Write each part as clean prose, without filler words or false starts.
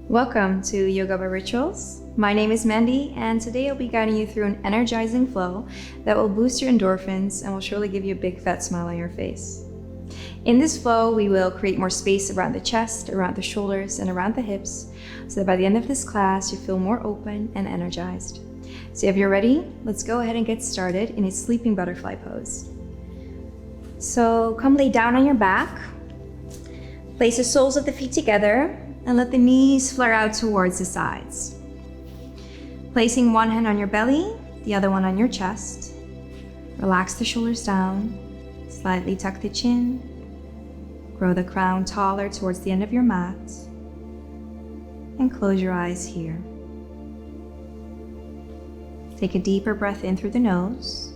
Welcome to Yoga by Rituals. My name is Mandy, and today I'll be guiding you through an energizing flow that will boost your endorphins and will surely give you a big fat smile on your face. In this flow, we will create more space around the chest, around the shoulders, and around the hips, so that by the end of this class, you feel more open and energized. So if you're ready, let's go ahead and get started in a sleeping butterfly pose. So come lay down on your back, place the soles of the feet together, and let the knees flare out towards the sides. Placing one hand on your belly, the other one on your chest. Relax the shoulders down, slightly tuck the chin, grow the crown taller towards the end of your mat, and close your eyes here. Take a deeper breath in through the nose.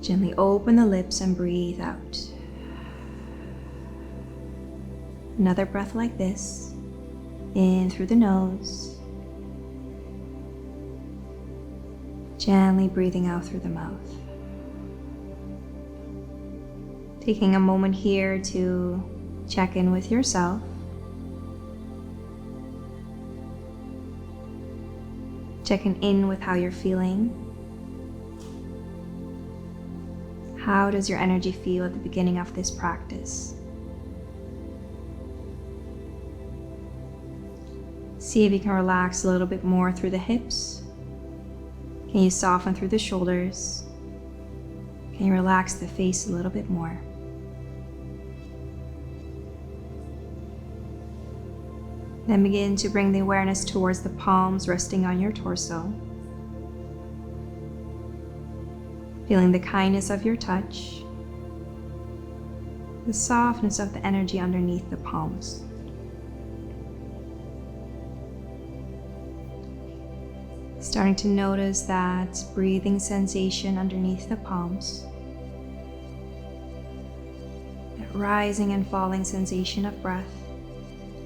Gently open the lips and breathe out. Another breath like this, in through the nose, gently breathing out through the mouth. Taking a moment here to check in with yourself. Checking in with how you're feeling. How does your energy feel at the beginning of this practice? See if you can relax a little bit more through the hips. Can you soften through the shoulders? Can you relax the face a little bit more? Then begin to bring the awareness towards the palms resting on your torso. Feeling the kindness of your touch, the softness of the energy underneath the palms. Starting to notice that breathing sensation underneath the palms. That rising and falling sensation of breath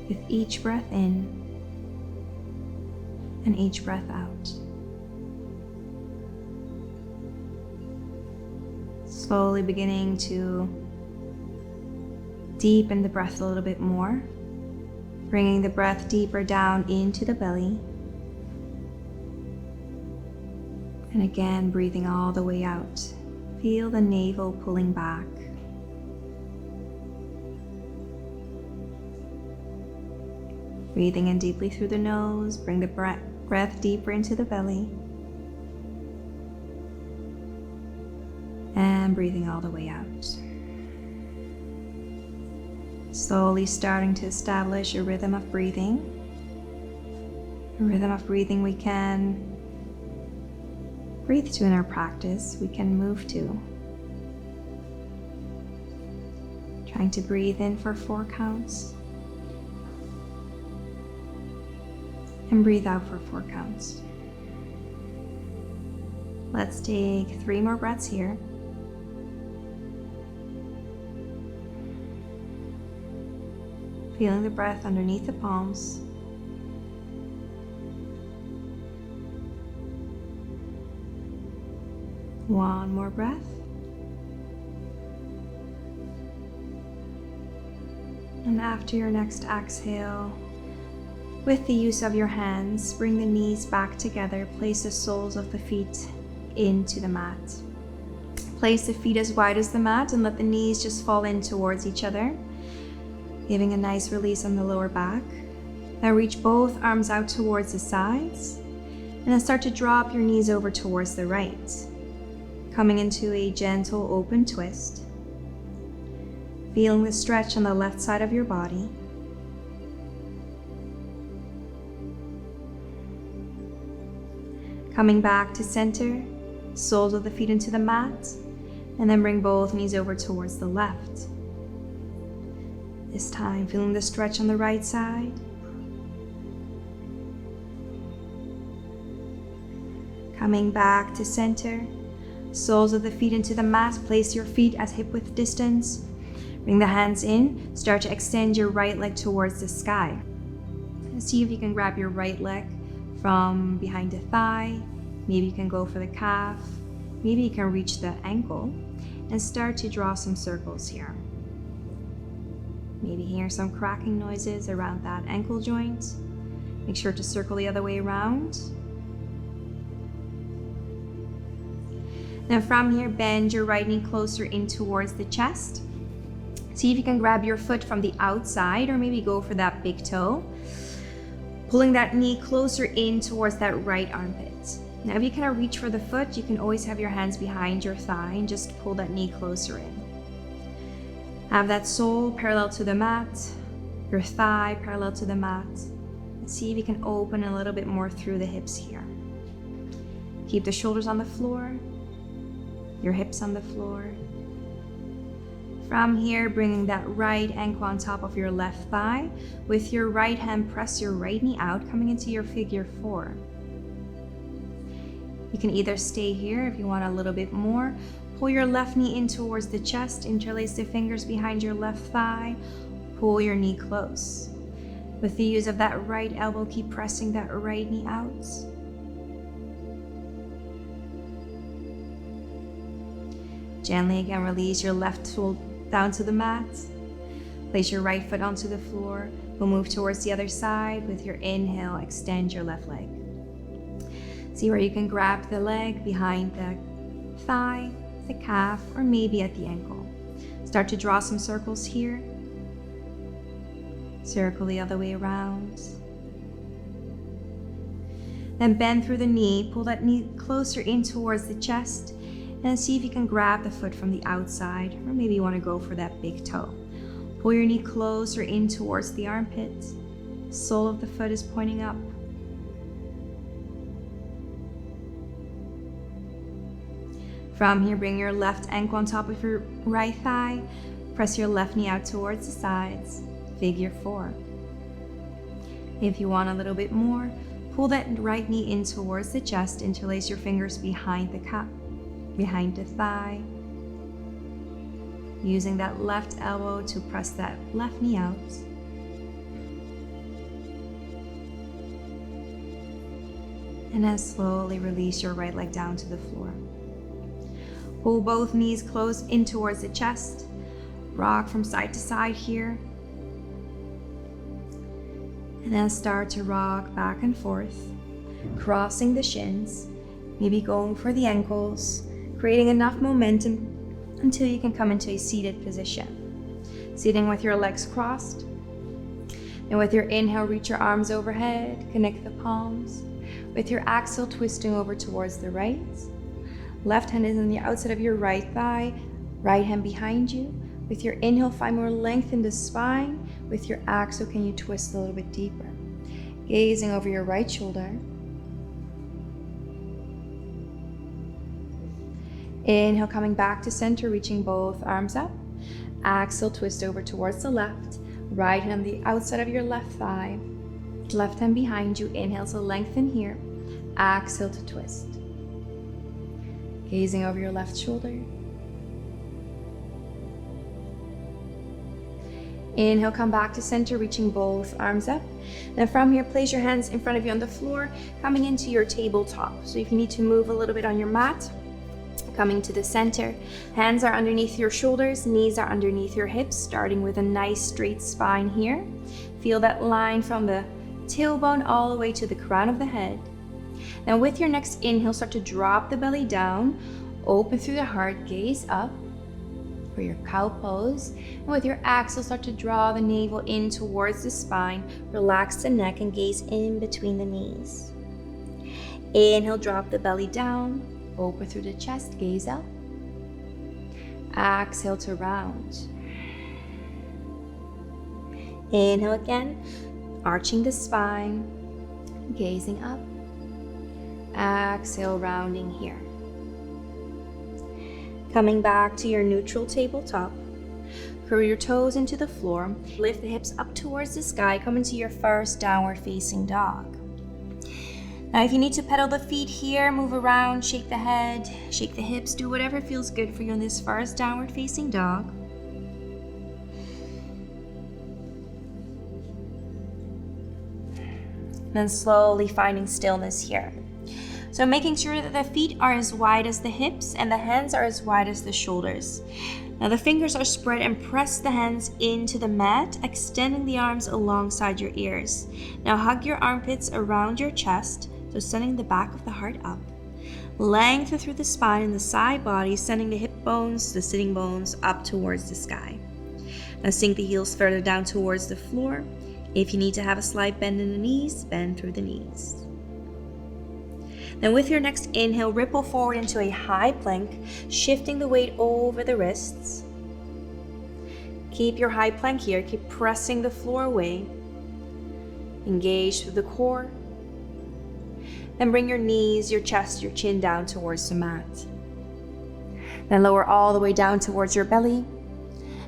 with each breath in and each breath out. Slowly beginning to deepen the breath a little bit more, bringing the breath deeper down into the belly. And again, breathing all the way out. Feel the navel pulling back. Breathing in deeply through the nose, bring the breath deeper into the belly. And breathing all the way out. Slowly starting to establish a rhythm of breathing. A rhythm of breathing we can breathe to in our practice, we can move to. Trying to breathe in for 4 counts. And breathe out for 4 counts. Let's take 3 more breaths here. Feeling the breath underneath the palms. One more breath. And after your next exhale, with the use of your hands, bring the knees back together. Place the soles of the feet into the mat. Place the feet as wide as the mat and let the knees just fall in towards each other, giving a nice release on the lower back. Now reach both arms out towards the sides and then start to drop your knees over towards the right. Coming into a gentle open twist. Feeling the stretch on the left side of your body. Coming back to center, soles of the feet into the mat, and then bring both knees over towards the left. This time, feeling the stretch on the right side. Coming back to center. Soles of the feet into the mat, place your feet at hip width distance. Bring the hands in, start to extend your right leg towards the sky. See if you can grab your right leg from behind the thigh. Maybe you can go for the calf. Maybe you can reach the ankle and start to draw some circles here. Maybe hear some cracking noises around that ankle joint. Make sure to circle the other way around. Now from here, bend your right knee closer in towards the chest. See if you can grab your foot from the outside or maybe go for that big toe. Pulling that knee closer in towards that right armpit. Now if you cannot reach for the foot, you can always have your hands behind your thigh and just pull that knee closer in. Have that sole parallel to the mat, your thigh parallel to the mat. See if you can open a little bit more through the hips here. Keep the shoulders on the floor, your hips on the floor. From here, bringing that right ankle on top of your left thigh. With your right hand, press your right knee out, coming into your figure 4. You can either stay here if you want a little bit more. Pull your left knee in towards the chest, interlace the fingers behind your left thigh, pull your knee close. With the use of that right elbow, keep pressing that right knee out. Gently again, release your left foot down to the mat. Place your right foot onto the floor. We'll move towards the other side. With your inhale, extend your left leg. See where you can grab the leg behind the thigh, the calf, or maybe at the ankle. Start to draw some circles here. Circle the other way around. Then bend through the knee. Pull that knee closer in towards the chest. And see if you can grab the foot from the outside, or maybe you want to go for that big toe. Pull your knee closer in towards the armpit. Sole of the foot is pointing up. From here, bring your left ankle on top of your right thigh. Press your left knee out towards the sides. Figure 4. If you want a little bit more, pull that right knee in towards the chest. Interlace your fingers behind the calf, behind the thigh. Using that left elbow to press that left knee out. And then slowly release your right leg down to the floor. Pull both knees close in towards the chest. Rock from side to side here. And then start to rock back and forth, crossing the shins, maybe going for the ankles, creating enough momentum until you can come into a seated position. Sitting with your legs crossed. And with your inhale, reach your arms overhead, connect the palms. With your exhale, twisting over towards the right. Left hand is on the outside of your right thigh, right hand behind you. With your inhale, find more length in the spine. With your exhale, can you twist a little bit deeper? Gazing over your right shoulder. Inhale, coming back to center, reaching both arms up. Exhale, twist over towards the left. Right hand on the outside of your left thigh. Left hand behind you. Inhale to lengthen here. Exhale to twist. Gazing over your left shoulder. Inhale, come back to center, reaching both arms up. Then from here, place your hands in front of you on the floor, coming into your tabletop. So if you need to move a little bit on your mat, coming to the center. Hands are underneath your shoulders, knees are underneath your hips, starting with a nice straight spine here. Feel that line from the tailbone all the way to the crown of the head. Now with your next inhale, start to drop the belly down, open through the heart, gaze up for your cow pose. And with your exhale, start to draw the navel in towards the spine, relax the neck and gaze in between the knees. Inhale, drop the belly down, open through the chest, gaze up. Exhale to round. Inhale again, arching the spine, gazing up. Exhale, rounding here. Coming back to your neutral tabletop. Curl your toes into the floor. Lift the hips up towards the sky. Come into your first downward facing dog. Now if you need to pedal the feet here, move around, shake the head, shake the hips, do whatever feels good for you in this first downward facing dog. Then slowly finding stillness here. So making sure that the feet are as wide as the hips and the hands are as wide as the shoulders. Now the fingers are spread and press the hands into the mat, extending the arms alongside your ears. Now hug your armpits around your chest, so sending the back of the heart up. Lengthen through the spine and the side body, sending the hip bones, the sitting bones up towards the sky. Now sink the heels further down towards the floor. If you need to have a slight bend in the knees, bend through the knees. Then with your next inhale, ripple forward into a high plank, shifting the weight over the wrists. Keep your high plank here. Keep pressing the floor away. Engage through the core. Then bring your knees, your chest, your chin down towards the mat. Then lower all the way down towards your belly.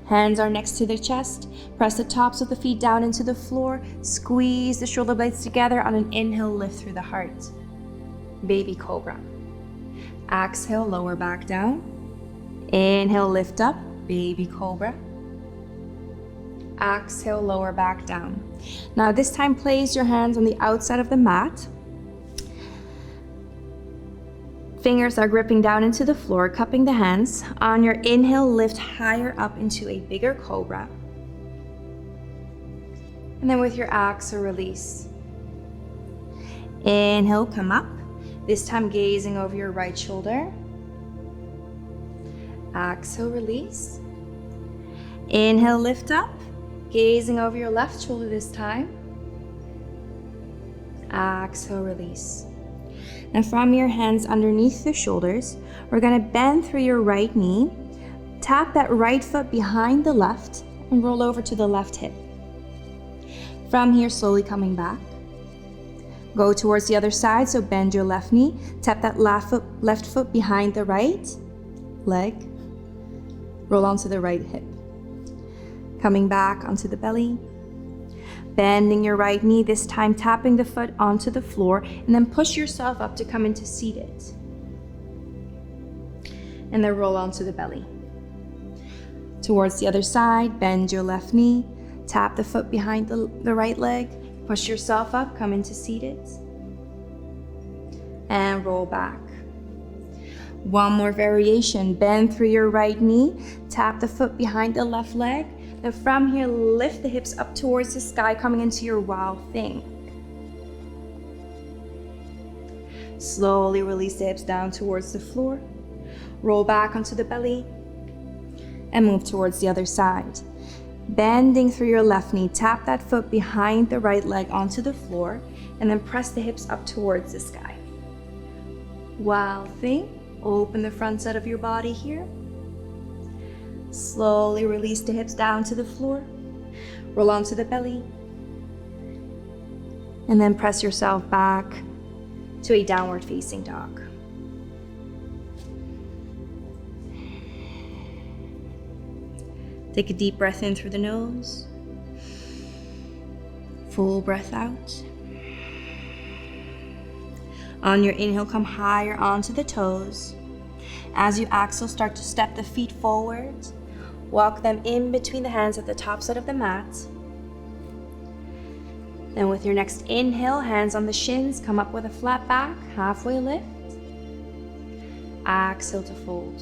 Hands are next to the chest. Press the tops of the feet down into the floor. Squeeze the shoulder blades together. On an inhale, lift through the heart. Baby Cobra. Exhale, lower back down. Inhale, lift up. Baby Cobra. Exhale, lower back down. Now this time, place your hands on the outside of the mat. Fingers are gripping down into the floor, cupping the hands. On your inhale, lift higher up into a bigger cobra. And then with your exhale, release. Inhale, come up. This time gazing over your right shoulder. Exhale, release. Inhale, lift up. Gazing over your left shoulder this time. Exhale, release. Now from your hands underneath the shoulders, we're going to bend through your right knee, tap that right foot behind the left, and roll over to the left hip. From here, slowly coming back. Go towards the other side, so bend your left knee, tap that left foot behind the right leg, roll onto the right hip. Coming back onto the belly. Bending your right knee, this time tapping the foot onto the floor, and then push yourself up to come into seated. And then roll onto the belly. Towards the other side, bend your left knee, tap the foot behind the right leg, push yourself up, come into seated. And roll back. One more variation, bend through your right knee, tap the foot behind the left leg. Then from here, lift the hips up towards the sky, coming into your wild thing. Slowly release the hips down towards the floor. Roll back onto the belly and move towards the other side. Bending through your left knee, tap that foot behind the right leg onto the floor, and then press the hips up towards the sky. Wild thing. Open the front side of your body here. Slowly release the hips down to the floor. Roll onto the belly. And then press yourself back to a downward facing dog. Take a deep breath in through the nose. Full breath out. On your inhale, come higher onto the toes. As you exhale, start to step the feet forward. Walk them in between the hands at the top side of the mat. Then with your next inhale, hands on the shins, come up with a flat back, halfway lift. Exhale to fold.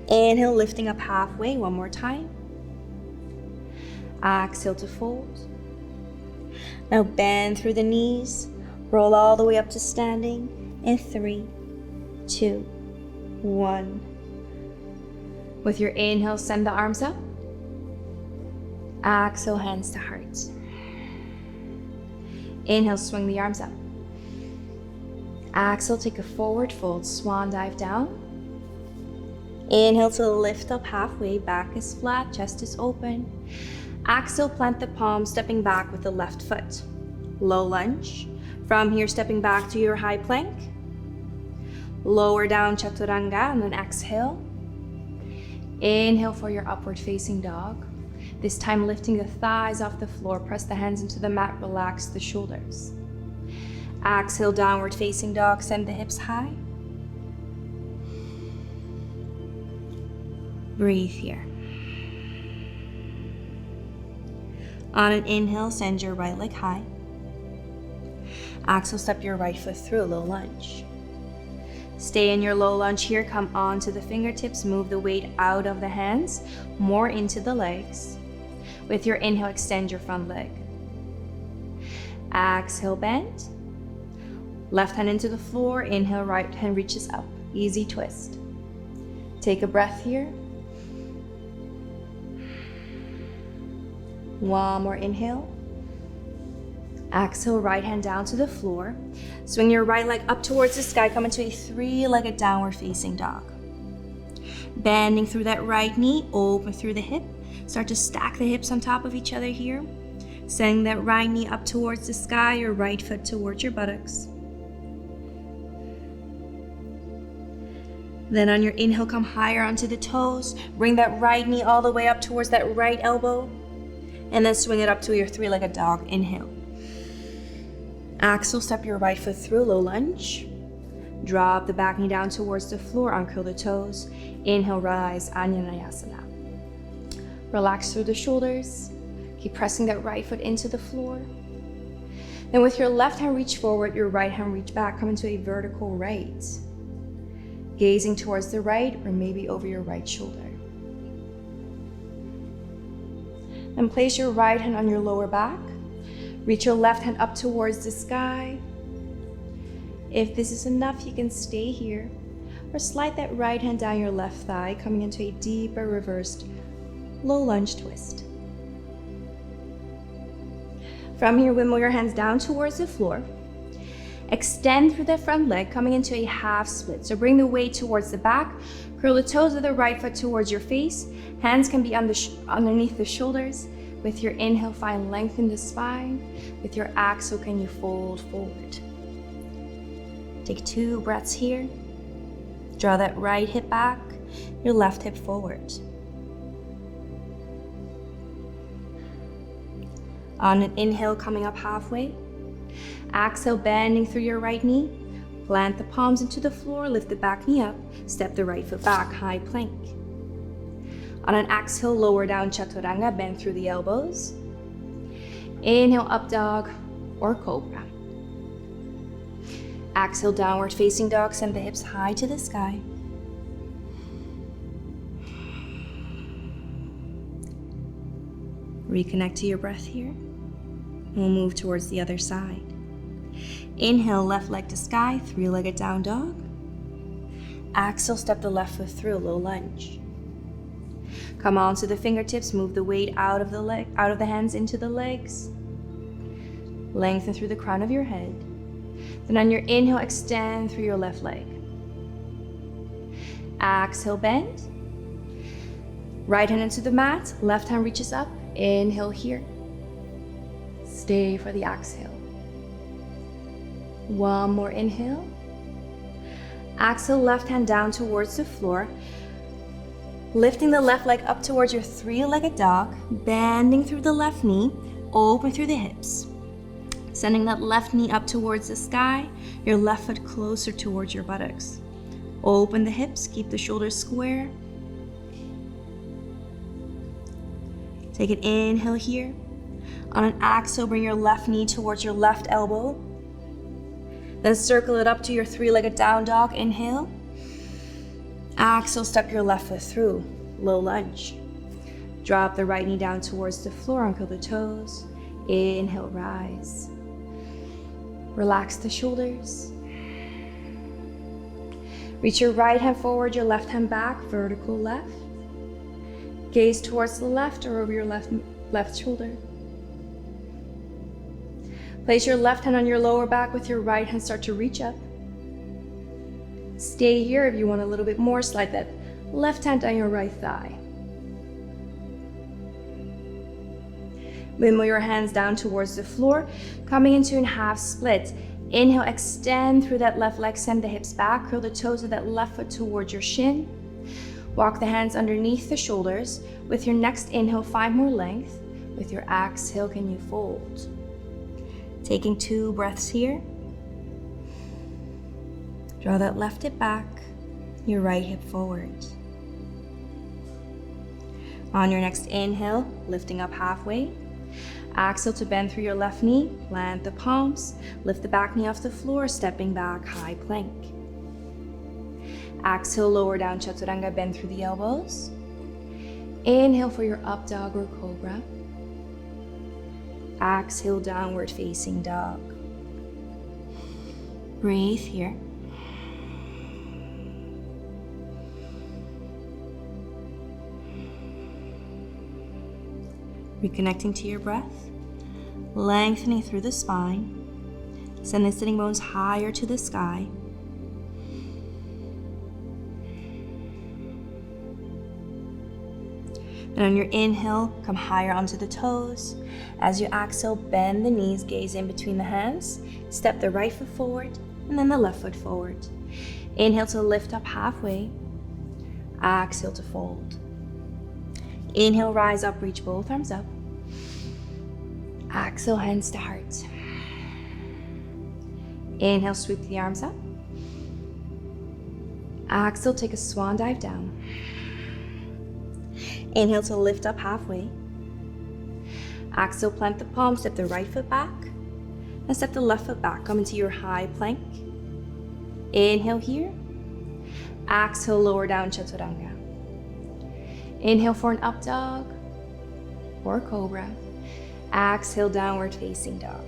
Inhale, lifting up halfway, one more time. Exhale to fold. Now bend through the knees, roll all the way up to standing in 3, 2, 1. With your inhale, send the arms up. Exhale, hands to heart. Inhale, swing the arms up. Exhale, take a forward fold, swan dive down. Inhale to lift up halfway, back is flat, chest is open. Exhale, plant the palm, stepping back with the left foot. Low lunge. From here, stepping back to your high plank. Lower down chaturanga, and then exhale. Inhale for your upward facing dog. This time lifting the thighs off the floor, press the hands into the mat, relax the shoulders. Exhale, downward facing dog, send the hips high. Breathe here. On an inhale, send your right leg high. Exhale, step your right foot through, low lunge. Stay in your low lunge here. Come onto the fingertips. Move the weight out of the hands, more into the legs. With your inhale, extend your front leg. Exhale, bend. Left hand into the floor. Inhale, right hand reaches up. Easy twist. Take a breath here. One more inhale. Exhale, right hand down to the floor. Swing your right leg up towards the sky. Come into a three-legged downward facing dog. Bending through that right knee, open through the hip. Start to stack the hips on top of each other here. Sending that right knee up towards the sky, your right foot towards your buttocks. Then on your inhale, come higher onto the toes. Bring that right knee all the way up towards that right elbow. And then swing it up to your three-legged dog. Inhale. Exhale, step your right foot through, low lunge. Drop the back knee down towards the floor, uncurl the toes. Inhale, rise, Anjaneyasana. Relax through the shoulders. Keep pressing that right foot into the floor. Then with your left hand reach forward, your right hand reach back, come into a vertical right. Gazing towards the right or maybe over your right shoulder. Then place your right hand on your lower back. Reach your left hand up towards the sky. If this is enough, you can stay here or slide that right hand down your left thigh, coming into a deeper reversed low lunge twist. From here, wimble your hands down towards the floor. Extend through the front leg, coming into a half split. So bring the weight towards the back. Curl the toes of the right foot towards your face. Hands can be underneath the shoulders. With your inhale, find length in the spine. With your exhale, can you fold forward? Take 2 breaths here. Draw that right hip back, your left hip forward. On an inhale, coming up halfway. Exhale, bending through your right knee. Plant the palms into the floor, lift the back knee up. Step the right foot back, high plank. On an exhale, lower down chaturanga, bend through the elbows. Inhale, up dog or cobra. Exhale, downward facing dog, send the hips high to the sky. Reconnect to your breath here. We'll move towards the other side. Inhale, left leg to sky, three-legged down dog. Exhale, step the left foot through, low lunge. Come onto the fingertips, move the weight out of the hands into the legs. Lengthen through the crown of your head. Then on your inhale, extend through your left leg. Exhale, bend. Right hand into the mat, left hand reaches up. Inhale here. Stay for the exhale. One more inhale. Exhale, left hand down towards the floor. Lifting the left leg up towards your three-legged dog, bending through the left knee, open through the hips. Sending that left knee up towards the sky, your left foot closer towards your buttocks. Open the hips, keep the shoulders square. Take an inhale here. On an exhale, bring your left knee towards your left elbow. Then circle it up to your three-legged down dog. Inhale. Exhale, step your left foot through, low lunge. Drop the right knee down towards the floor, uncurl the toes. Inhale, rise. Relax the shoulders. Reach your right hand forward, your left hand back, vertical left. Gaze towards the left or over your left shoulder. Place your left hand on your lower back with your right hand, start to reach up. Stay here. If you want a little bit more, slide that left hand on your right thigh. Wimble your hands down towards the floor, coming into a half split. Inhale, extend through that left leg, send the hips back, curl the toes of that left foot towards your shin. Walk the hands underneath the shoulders. With your next inhale, find more length. With your exhale, can you fold? Taking 2 breaths here. Draw that left hip back, your right hip forward. On your next inhale, lifting up halfway. Exhale to bend through your left knee, plant the palms, lift the back knee off the floor, stepping back, high plank. Exhale, lower down, Chaturanga, bend through the elbows. Inhale for your up dog or cobra. Exhale, downward facing dog. Breathe here. Reconnecting to your breath, lengthening through the spine. Send the sitting bones higher to the sky. And on your inhale, come higher onto the toes. As you exhale, bend the knees, gaze in between the hands. Step the right foot forward and then the left foot forward. Inhale to lift up halfway. Exhale to fold. Inhale, rise up, reach both arms up. Exhale, hands to heart. Inhale, sweep the arms up. Exhale, take a swan dive down. Inhale to lift up halfway. Exhale, plant the palms, step the right foot back. And step the left foot back, come into your high plank. Inhale here. Exhale, lower down, Chaturanga. Inhale for an up dog or cobra. Exhale, downward facing dog.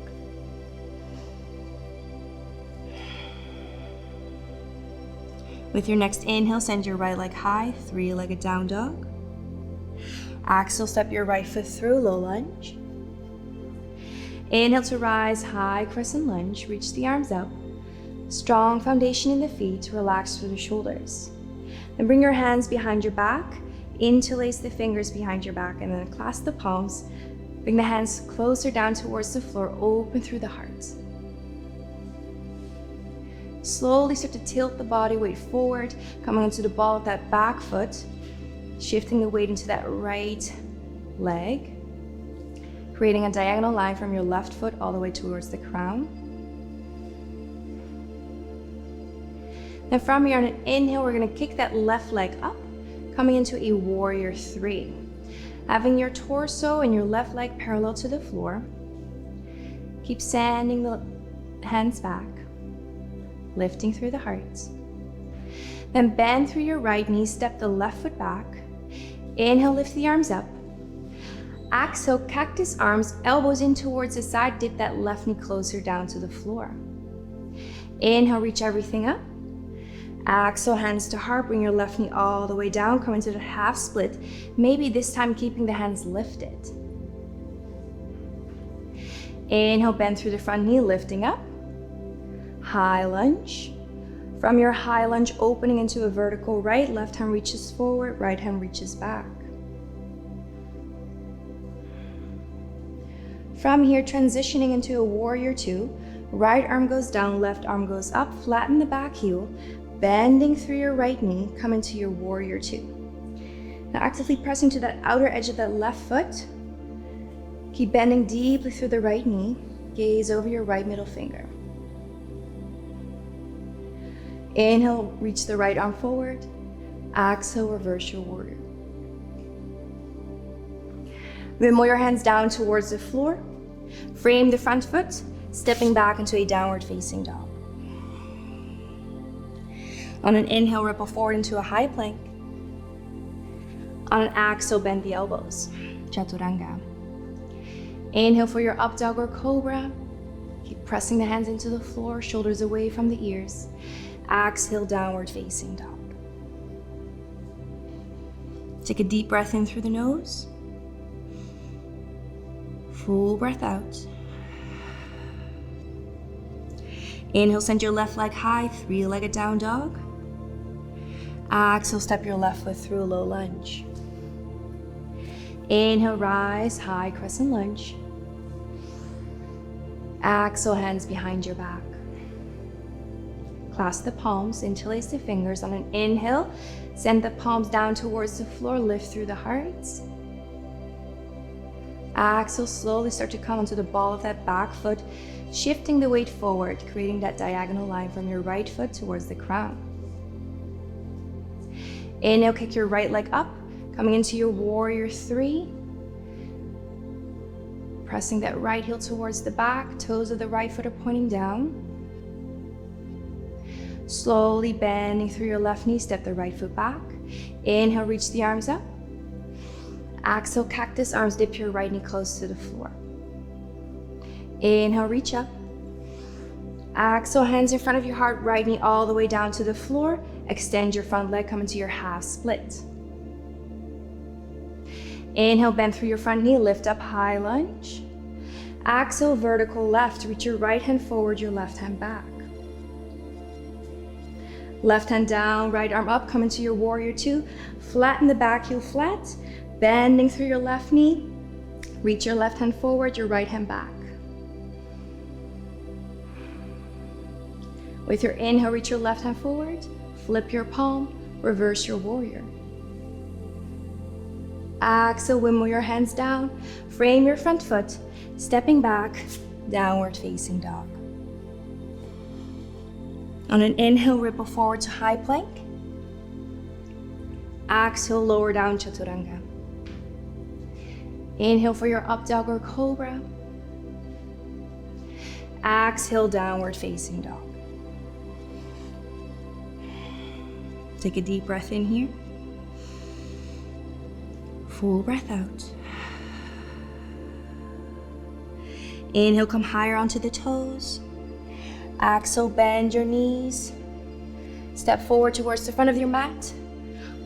With your next inhale, send your right leg high, three-legged down dog. Exhale, step your right foot through, low lunge. Inhale to rise, high crescent lunge, reach the arms up. Strong foundation in the feet, relax through the shoulders. Then bring your hands behind your back, interlace the fingers behind your back, and then clasp the palms. Bring the hands closer down towards the floor, open through the heart. Slowly start to tilt the body weight forward, coming onto the ball of that back foot, shifting the weight into that right leg, creating a diagonal line from your left foot all the way towards the crown. Then from here on an inhale, we're going to kick that left leg up, coming into a warrior three. Having your torso and your left leg parallel to the floor. Keep sending the hands back, lifting through the heart. Then bend through your right knee, step the left foot back. Inhale, lift the arms up. Exhale, cactus arms, elbows in towards the side, dip that left knee closer down to the floor. Inhale, reach everything up. Exhale, hands to heart, bring your left knee all the way down, come into the half split, maybe this time keeping the hands lifted. Inhale, bend through the front knee, lifting up. High lunge. From your high lunge, opening into a vertical right, left hand reaches forward, right hand reaches back. From here, transitioning into a warrior two, right arm goes down, left arm goes up, flatten the back heel, bending through your right knee, come into your warrior two. Now actively pressing to that outer edge of that left foot. Keep bending deeply through the right knee, gaze over your right middle finger. Inhale, reach the right arm forward. Exhale, reverse your warrior. Wimble your hands down towards the floor. Frame the front foot, stepping back into a downward facing dog. On an inhale, ripple forward into a high plank. On an exhale, bend the elbows. Chaturanga. Inhale for your up dog or cobra. Keep pressing the hands into the floor, shoulders away from the ears. Exhale, downward facing dog. Take a deep breath in through the nose. Full breath out. Inhale, send your left leg high, three-legged down dog. Exhale, step your left foot through a low lunge. Inhale, rise, high crescent lunge. Exhale, hands behind your back. Clasp the palms, interlace the fingers. On an inhale, send the palms down towards the floor, lift through the heart. Exhale, slowly start to come onto the ball of that back foot, shifting the weight forward, creating that diagonal line from your right foot towards the crown. Inhale, kick your right leg up, coming into your warrior three. Pressing that right heel towards the back, toes of the right foot are pointing down. Slowly bending through your left knee, step the right foot back. Inhale, reach the arms up. Exhale, cactus arms, dip your right knee close to the floor. Inhale, reach up. Exhale, hands in front of your heart, right knee all the way down to the floor. Extend your front leg, come into your half split. Inhale, bend through your front knee, lift up, high lunge. Exhale, vertical left, reach your right hand forward, your left hand back. Left hand down, right arm up, come into your warrior two. Flatten the back heel flat, bending through your left knee. Reach your left hand forward, your right hand back. With your inhale, reach your left hand forward, flip your palm, reverse your warrior. Exhale, wimble your hands down, frame your front foot, stepping back, downward facing dog. On an inhale, ripple forward to high plank. Exhale, lower down, chaturanga. Inhale for your up dog or cobra. Exhale, downward facing dog. Take a deep breath in here. Full breath out. Inhale, come higher onto the toes. Exhale, bend your knees. Step forward towards the front of your mat.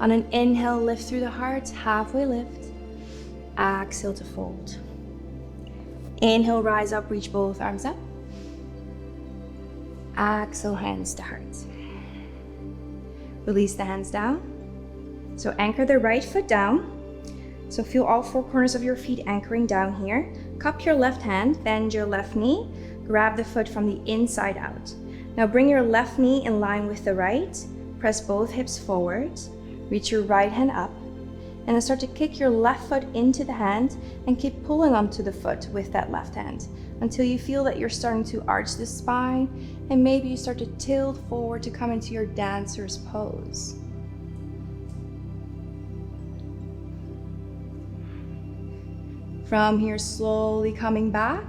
On an inhale, lift through the heart, halfway lift. Exhale to fold. Inhale, rise up, reach both arms up. Exhale, hands to heart. Release the hands down. So anchor the right foot down. So feel all four corners of your feet anchoring down here. Cup your left hand, bend your left knee, grab the foot from the inside out. Now bring your left knee in line with the right, press both hips forward, reach your right hand up, and then start to kick your left foot into the hand and keep pulling onto the foot with that left hand until you feel that you're starting to arch the spine and maybe you start to tilt forward to come into your dancer's pose. From here, slowly coming back,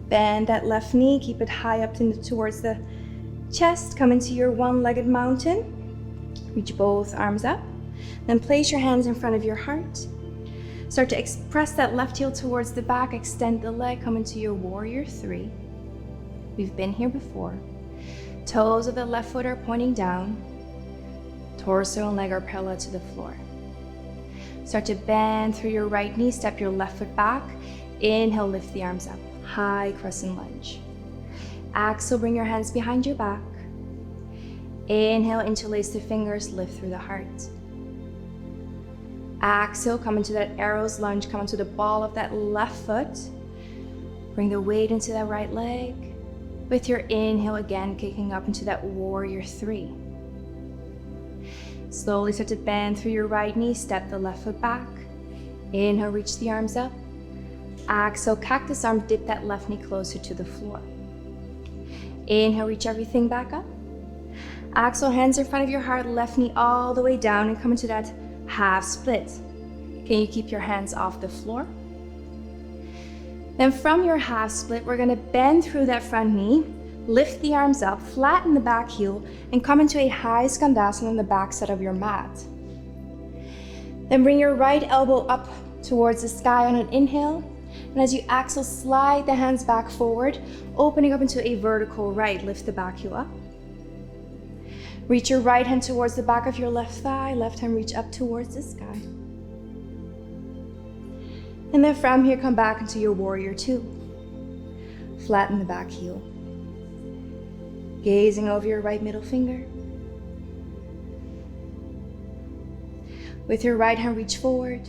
bend that left knee, keep it high up towards the chest, come into your one-legged mountain, reach both arms up, then place your hands in front of your heart. Start to press that left heel towards the back, extend the leg, come into your warrior three. We've been here before. Toes of the left foot are pointing down, torso and leg are parallel to the floor. Start to bend through your right knee, step your left foot back. Inhale, lift the arms up, high crescent lunge. Exhale, bring your hands behind your back. Inhale, interlace the fingers, lift through the heart. Exhale, come into that arrow's lunge, come onto the ball of that left foot. Bring the weight into that right leg. With your inhale, again, kicking up into that warrior three. Slowly start to bend through your right knee, step the left foot back. Inhale, reach the arms up. Exhale, cactus arm, dip that left knee closer to the floor. Inhale, reach everything back up. Exhale, hands in front of your heart, left knee all the way down and come into that half split. Can you keep your hands off the floor? Then from your half split, we're gonna bend through that front knee, lift the arms up, flatten the back heel, and come into a high skandasana on the back side of your mat. Then bring your right elbow up towards the sky on an inhale, and as you exhale, slide the hands back forward, opening up into a vertical right, lift the back heel up. Reach your right hand towards the back of your left thigh, left hand reach up towards the sky. And then from here, come back into your warrior two. Flatten the back heel. Gazing over your right middle finger. With your right hand, reach forward.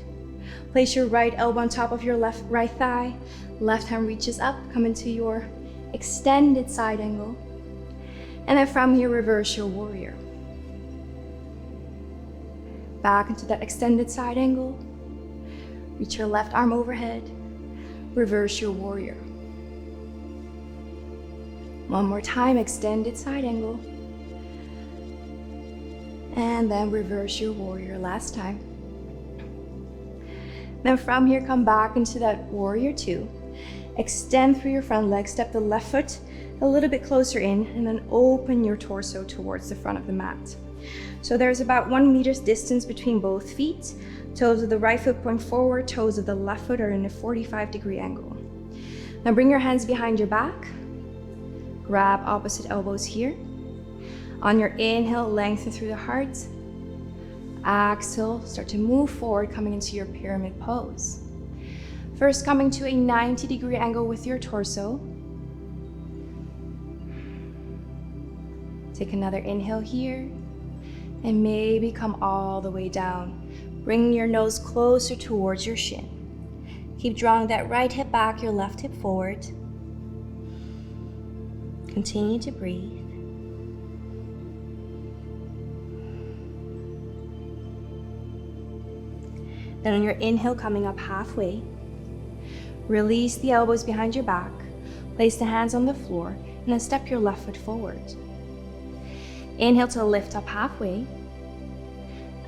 Place your right elbow on top of your right thigh. Left hand reaches up, come into your extended side angle. And then from here, reverse your warrior. Back into that extended side angle. Reach your left arm overhead. Reverse your warrior. One more time, extended side angle. And then reverse your warrior last time. Then from here, come back into that warrior two. Extend through your front leg, step the left foot a little bit closer in, and then open your torso towards the front of the mat. So there's about 1 meter's distance between both feet. Toes of the right foot point forward, toes of the left foot are in a 45-degree angle. Now bring your hands behind your back. Grab opposite elbows here. On your inhale, lengthen through the heart. Exhale, start to move forward, coming into your pyramid pose. First, coming to a 90-degree angle with your torso. Take another inhale here, and maybe come all the way down. Bring your nose closer towards your shin. Keep drawing that right hip back, your left hip forward. Continue to breathe. Then on your inhale, coming up halfway, release the elbows behind your back, place the hands on the floor, and then step your left foot forward. Inhale to lift up halfway.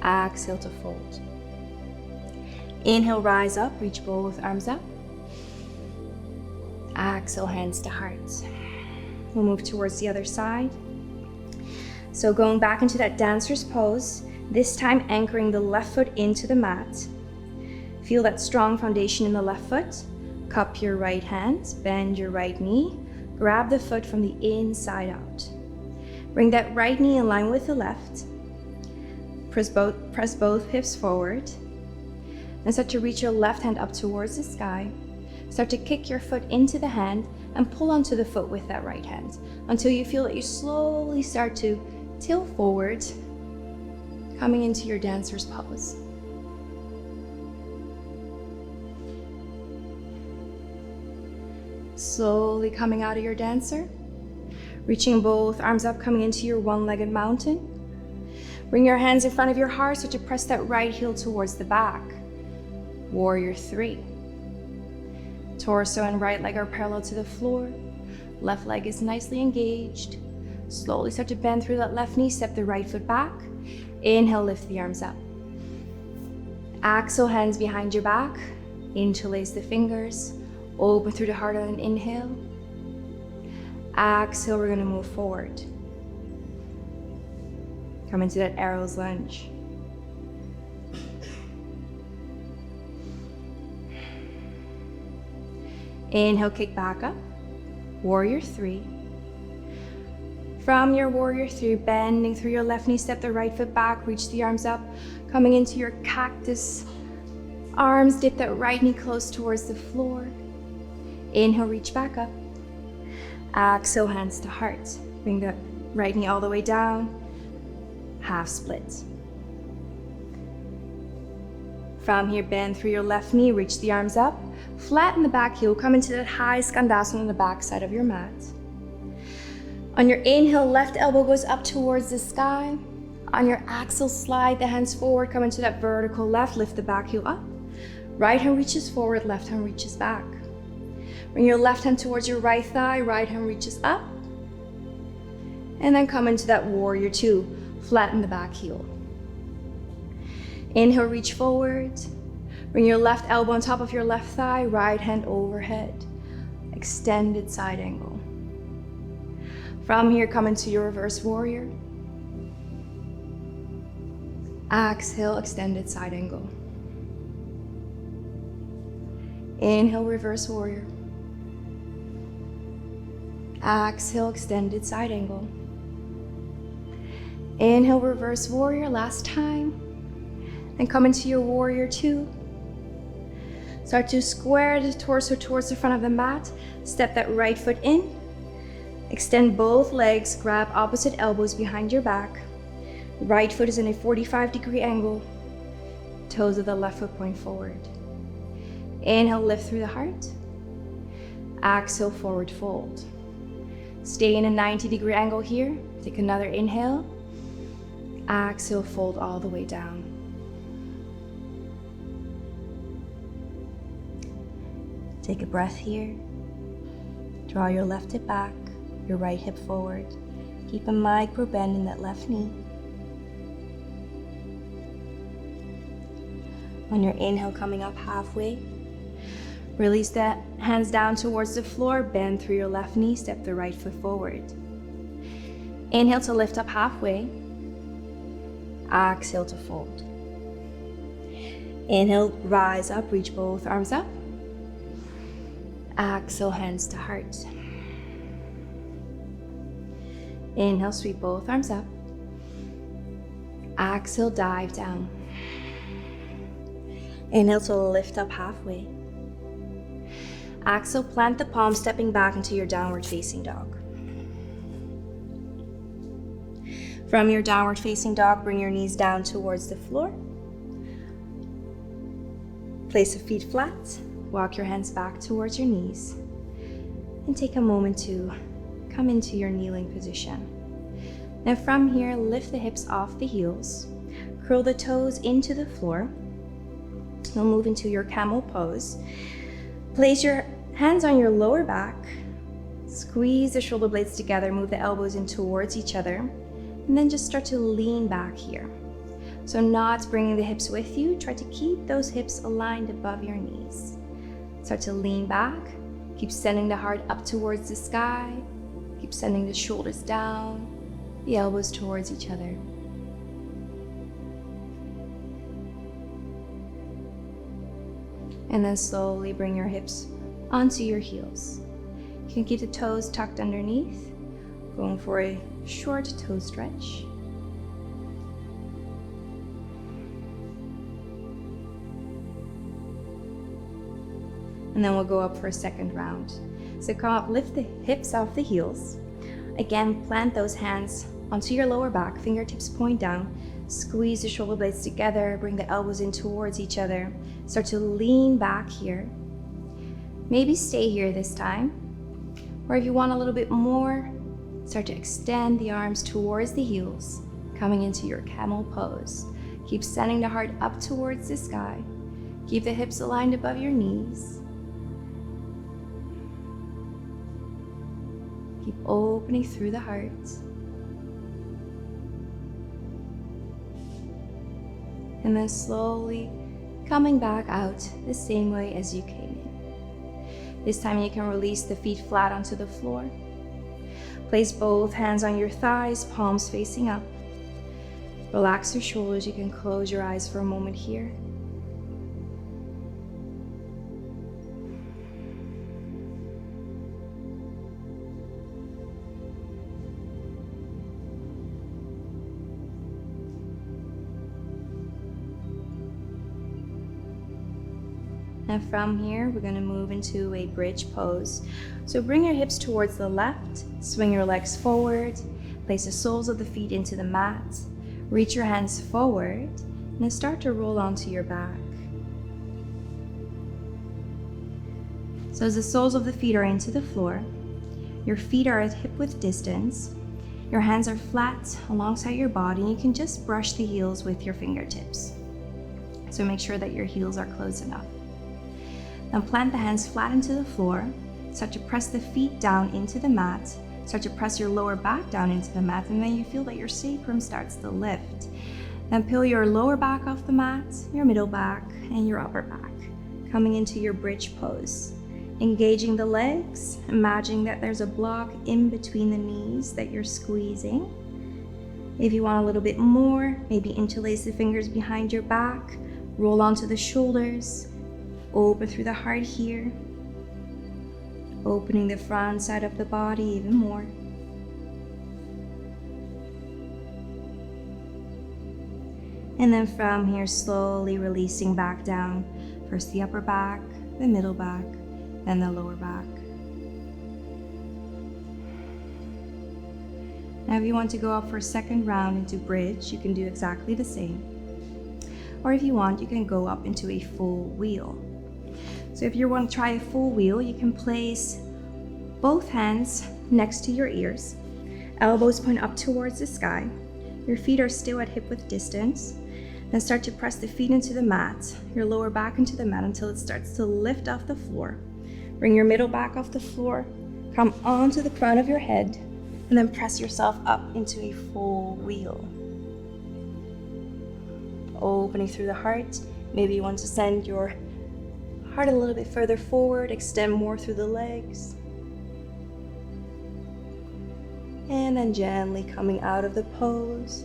Exhale to fold. Inhale, rise up, reach both arms up. Exhale, hands to heart. We'll move towards the other side. So going back into that dancer's pose, this time anchoring the left foot into the mat. Feel that strong foundation in the left foot. Cup your right hand, bend your right knee, grab the foot from the inside out. Bring that right knee in line with the left. Press both hips forward. And start to reach your left hand up towards the sky. Start to kick your foot into the hand and pull onto the foot with that right hand until you feel that you slowly start to tilt forward, coming into your dancer's pose. Slowly coming out of your dancer, reaching both arms up, coming into your one-legged mountain. Bring your hands in front of your heart, start to press that right heel towards the back. Warrior 3. Torso and right leg are parallel to the floor. Left leg is nicely engaged. Slowly start to bend through that left knee, step the right foot back. Inhale, lift the arms up. Exhale, hands behind your back. Interlace the fingers. Open through the heart on an inhale. Exhale, we're gonna move forward. Come into that arrow's lunge. Inhale, kick back up. Warrior 3. From your warrior 3, bending through your left knee, step the right foot back, reach the arms up, coming into your cactus arms, dip that right knee close towards the floor. Inhale, reach back up. Exhale, hands to heart. Bring the right knee all the way down. Half split. From here, bend through your left knee, reach the arms up, flatten the back heel, come into that high skandasana on the back side of your mat. On your inhale, left elbow goes up towards the sky. On your exhale, slide the hands forward, come into that vertical left, lift the back heel up. Right hand reaches forward, left hand reaches back. Bring your left hand towards your right thigh, right hand reaches up. And then come into that warrior 2, flatten the back heel. Inhale, reach forward. Bring your left elbow on top of your left thigh, right hand overhead. Extended side angle. From here, come into your reverse warrior. Exhale, extended side angle. Inhale, reverse warrior. Exhale, extended side angle. Inhale, reverse warrior, last time. And come into your warrior 2. Start to square the torso towards the front of the mat. Step that right foot in. Extend both legs, grab opposite elbows behind your back. Right foot is in a 45-degree angle. Toes of the left foot point forward. Inhale, lift through the heart. Exhale, forward fold. Stay in a 90-degree angle here. Take another inhale. Exhale, fold all the way down. Take a breath here. Draw your left hip back, your right hip forward. Keep a micro bend in that left knee. On your inhale, coming up halfway, Release the hands down towards the floor, bend through your left knee, step the right foot forward. Inhale to lift up halfway. Exhale to fold. Inhale, rise up, reach both arms up. Exhale, hands to heart. Inhale, sweep both arms up. Exhale, dive down. Inhale to lift up halfway. Exhale, plant the palms, stepping back into your downward facing dog. From your downward facing dog, bring your knees down towards the floor. Place the feet flat, walk your hands back towards your knees, and take a moment to come into your kneeling position. Now from here, lift the hips off the heels, curl the toes into the floor. Now move into your camel pose. Place your hands on your lower back, squeeze the shoulder blades together, move the elbows in towards each other, and then just start to lean back here. So not bringing the hips with you, try to keep those hips aligned above your knees. Start to lean back, keep sending the heart up towards the sky, keep sending the shoulders down, the elbows towards each other. And then slowly bring your hips onto your heels. You can keep the toes tucked underneath, going for a short toe stretch. And then we'll go up for a second round. So come up, lift the hips off the heels. Again, plant those hands onto your lower back, fingertips point down. Squeeze the shoulder blades together, bring the elbows in towards each other. Start to lean back here. Maybe stay here this time. Or if you want a little bit more, start to extend the arms towards the heels, coming into your camel pose. Keep sending the heart up towards the sky. Keep the hips aligned above your knees. Keep opening through the heart. And then slowly coming back out the same way as you came in. This time you can release the feet flat onto the floor. Place both hands on your thighs, palms facing up. Relax your shoulders. You can close your eyes for a moment here. And from here, we're going to move into a bridge pose. So bring your hips towards the left, swing your legs forward, place the soles of the feet into the mat, reach your hands forward, and then start to roll onto your back. So as the soles of the feet are into the floor, your feet are at hip-width distance, your hands are flat alongside your body, and you can just brush the heels with your fingertips. So make sure that your heels are close enough. Now plant the hands flat into the floor. Start to press the feet down into the mat. Start to press your lower back down into the mat, and then you feel that your sacrum starts to lift. Then peel your lower back off the mat, your middle back, and your upper back, coming into your bridge pose. Engaging the legs, imagining that there's a block in between the knees that you're squeezing. If you want a little bit more, maybe interlace the fingers behind your back, roll onto the shoulders, open through the heart here, opening the front side of the body even more. And then from here, slowly releasing back down. First the upper back, the middle back, then the lower back. Now if you want to go up for a second round into bridge, you can do exactly the same. Or if you want, you can go up into a full wheel. So if you want to try a full wheel, you can place both hands next to your ears, elbows point up towards the sky. Your feet are still at hip-width distance. Then start to press the feet into the mat, your lower back into the mat until it starts to lift off the floor. Bring your middle back off the floor, come onto the crown of your head, and then press yourself up into a full wheel. Opening through the heart. Maybe you want to send your Heart a little bit further forward, extend more through the legs. And then gently coming out of the pose,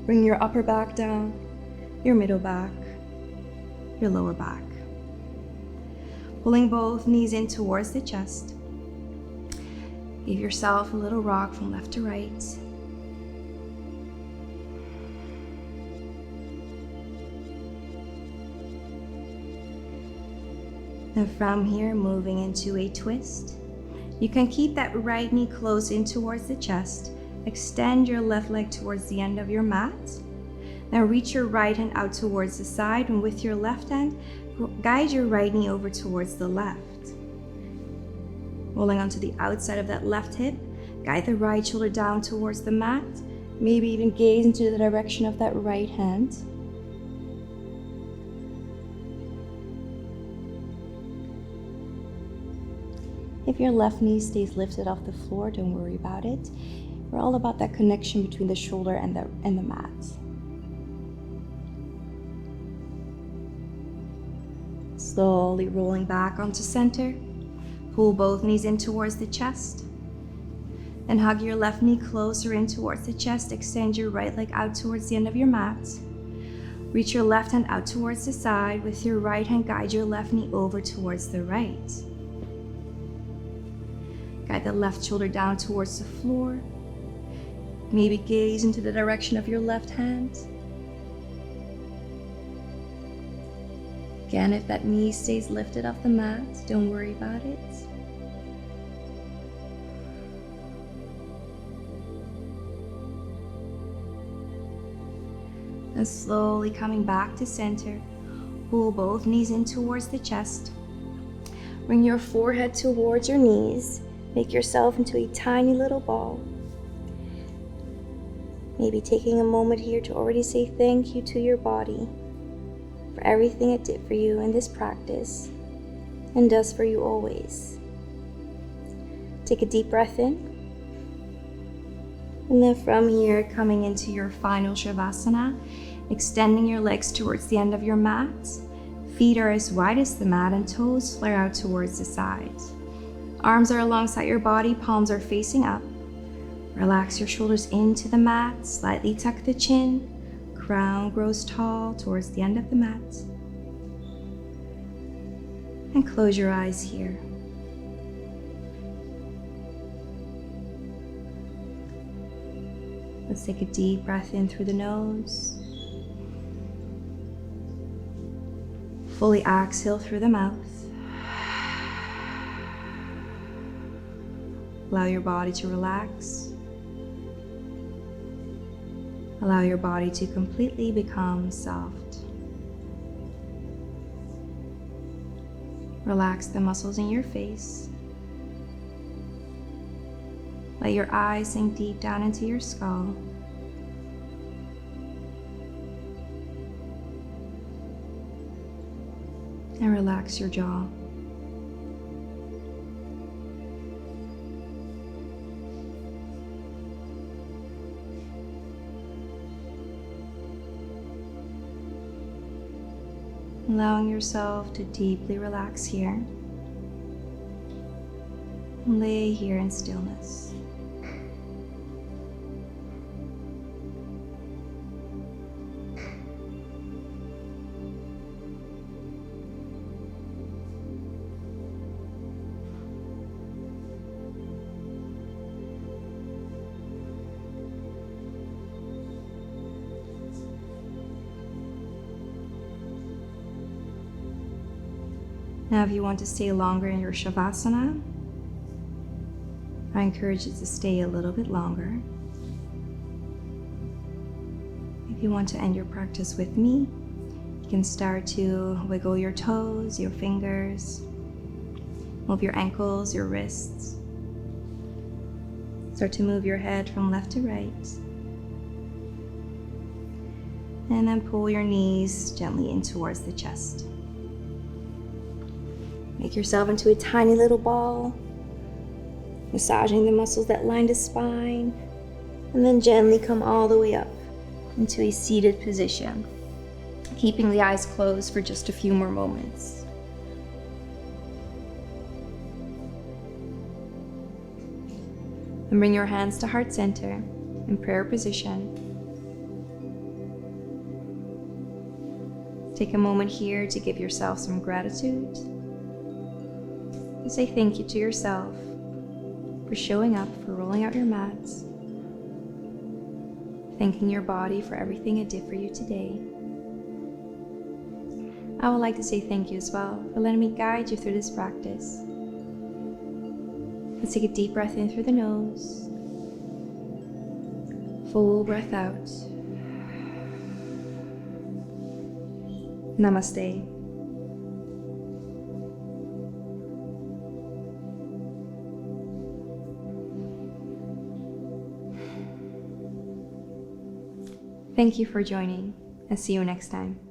bring your upper back down, your middle back, your lower back. Pulling both knees in towards the chest. Give yourself a little rock from left to right. And from here, moving into a twist. You can keep that right knee close in towards the chest. Extend your left leg towards the end of your mat. Now reach your right hand out towards the side, and with your left hand, guide your right knee over towards the left. Rolling onto the outside of that left hip, guide the right shoulder down towards the mat. Maybe even gaze into the direction of that right hand. If your left knee stays lifted off the floor, don't worry about it. We're all about that connection between the shoulder and the mat. Slowly rolling back onto center. Pull both knees in towards the chest. And hug your left knee closer in towards the chest. Extend your right leg out towards the end of your mat. Reach your left hand out towards the side. With your right hand, guide your left knee over towards the right. Guide the left shoulder down towards the floor. Maybe gaze into the direction of your left hand. Again, if that knee stays lifted off the mat, don't worry about it. And slowly coming back to center, pull both knees in towards the chest. Bring your forehead towards your knees. Make yourself into a tiny little ball. Maybe taking a moment here to already say thank you to your body for everything it did for you in this practice and does for you always. Take a deep breath in. And then from here, coming into your final Shavasana, extending your legs towards the end of your mat. Feet are as wide as the mat and toes flare out towards the sides. Arms are alongside your body, palms are facing up. Relax your shoulders into the mat, slightly tuck the chin. Crown grows tall towards the end of the mat. And close your eyes here. Let's take a deep breath in through the nose. Fully exhale through the mouth. Allow your body to relax. Allow your body to completely become soft. Relax the muscles in your face. Let your eyes sink deep down into your skull. And relax your jaw. Allowing yourself to deeply relax here. And lay here in stillness. Now, if you want to stay longer in your Shavasana, I encourage you to stay a little bit longer. If you want to end your practice with me, you can start to wiggle your toes, your fingers, move your ankles, your wrists. Start to move your head from left to right. And then pull your knees gently in towards the chest. Make yourself into a tiny little ball, massaging the muscles that line the spine, and then gently come all the way up into a seated position, keeping the eyes closed for just a few more moments. And bring your hands to heart center in prayer position. Take a moment here to give yourself some gratitude. To say thank you to yourself for showing up, for rolling out your mats. Thanking your body for everything it did for you today. I would like to say thank you as well for letting me guide you through this practice. Let's take a deep breath in through the nose. Full breath out. Namaste. Thank you for joining, and see you next time.